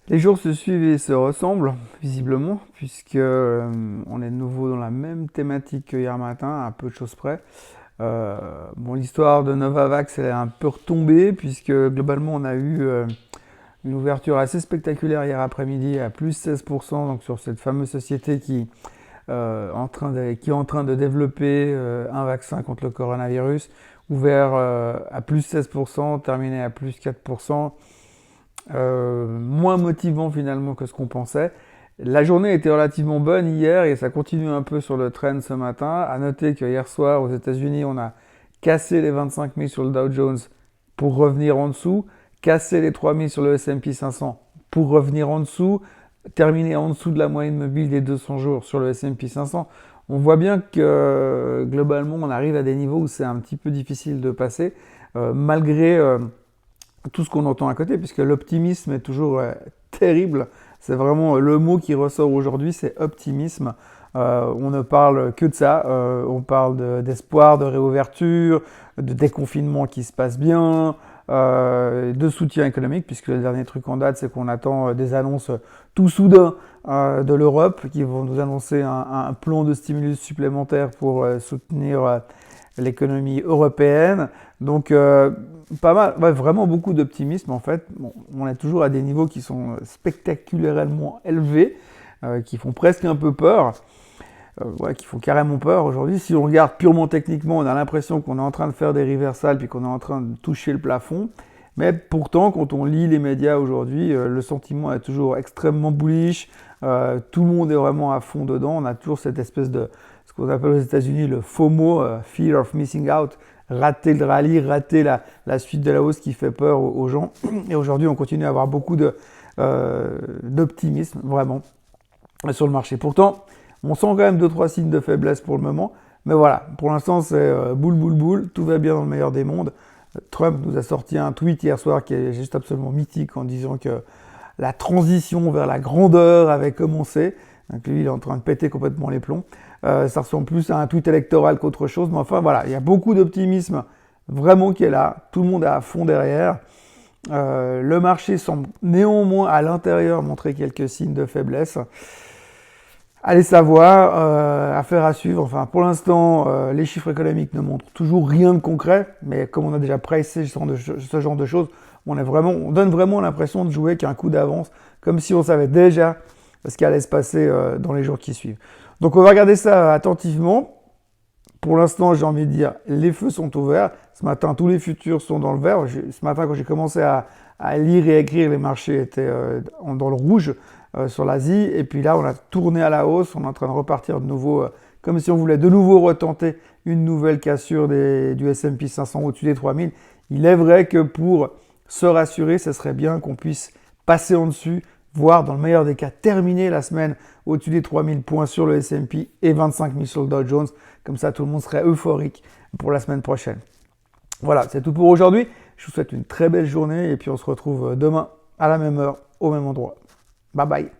Les jours se suivent et se ressemblent, visiblement, puisque on est de nouveau dans la même thématique que hier matin, à peu de choses près. Bon, l'histoire de Novavax, elle est un peu retombée, puisque globalement, on a eu une ouverture assez spectaculaire hier après-midi à plus 16%, donc sur cette fameuse société qui est en train de développer un vaccin contre le coronavirus, ouvert à plus 16%, terminé à plus 4%. Moins motivant finalement que ce qu'on pensait. La journée était relativement bonne hier et ça continue un peu sur le trend ce matin. À noter que hier soir aux États-Unis, on a cassé les 25 000 sur le Dow Jones pour revenir en dessous, cassé les 3 000 sur le S&P 500 pour revenir en dessous, terminé en dessous de la moyenne mobile des 200 jours sur le S&P 500. On voit bien que globalement, on arrive à des niveaux où c'est un petit peu difficile de passer, malgré tout ce qu'on entend à côté, puisque l'optimisme est toujours terrible. C'est vraiment le mot qui ressort aujourd'hui, c'est optimisme. On ne parle que de ça. On parle d'espoir, de réouverture, de déconfinement qui se passe bien, de soutien économique, puisque le dernier truc en date, c'est qu'on attend des annonces tout soudain de l'Europe, qui vont nous annoncer un plan de stimulus supplémentaire pour soutenir l'économie européenne. Donc, pas mal, ouais, vraiment beaucoup d'optimisme en fait. Bon, on est toujours à des niveaux qui sont spectaculairement élevés, qui font presque un peu peur, ouais, qui font carrément peur aujourd'hui. Si on regarde purement techniquement, on a l'impression qu'on est en train de faire des reversals puis qu'on est en train de toucher le plafond. Mais pourtant, quand on lit les médias aujourd'hui, le sentiment est toujours extrêmement bullish. Tout le monde est vraiment à fond dedans. On a toujours cette espèce de ce qu'on appelle aux États-Unis le FOMO, Fear of Missing Out, rater le rallye, rater la suite de la hausse qui fait peur aux gens. Et aujourd'hui, on continue à avoir beaucoup d'optimisme, vraiment, sur le marché. Pourtant, on sent quand même 2-3 signes de faiblesse pour le moment. Mais voilà, pour l'instant, c'est boule, boule, boule. Tout va bien dans le meilleur des mondes. Trump nous a sorti un tweet hier soir qui est juste absolument mythique en disant que la transition vers la grandeur avait commencé. Donc lui, il est en train de péter complètement les plombs. Ça ressemble plus à un tweet électoral qu'autre chose. Mais enfin, voilà, il y a beaucoup d'optimisme vraiment qui est là. Tout le monde est à fond derrière. Le marché semble néanmoins à l'intérieur montrer quelques signes de faiblesse. Allez savoir, affaire à suivre. Enfin, pour l'instant, les chiffres économiques ne montrent toujours rien de concret. Mais comme on a déjà pressé ce genre de choses, on donne vraiment l'impression de jouer qu'un coup d'avance, comme si on savait déjà ce qui allait se passer dans les jours qui suivent. Donc on va regarder ça attentivement. Pour l'instant, j'ai envie de dire, les feux sont ouverts. Ce matin, tous les futurs sont dans le vert. Ce matin, quand j'ai commencé à lire et écrire, les marchés étaient dans le rouge sur l'Asie. Et puis là, on a tourné à la hausse. On est en train de repartir de nouveau, comme si on voulait de nouveau retenter une nouvelle cassure du S&P 500 au-dessus des 3000. Il est vrai que pour se rassurer, ce serait bien qu'on puisse passer en dessus, voire dans le meilleur des cas terminer la semaine au-dessus des 3000 points sur le S&P et 25 000 sur le Dow Jones. Comme ça, tout le monde serait euphorique pour la semaine prochaine. Voilà, c'est tout pour aujourd'hui. Je vous souhaite une très belle journée et puis on se retrouve demain à la même heure, au même endroit. Bye bye.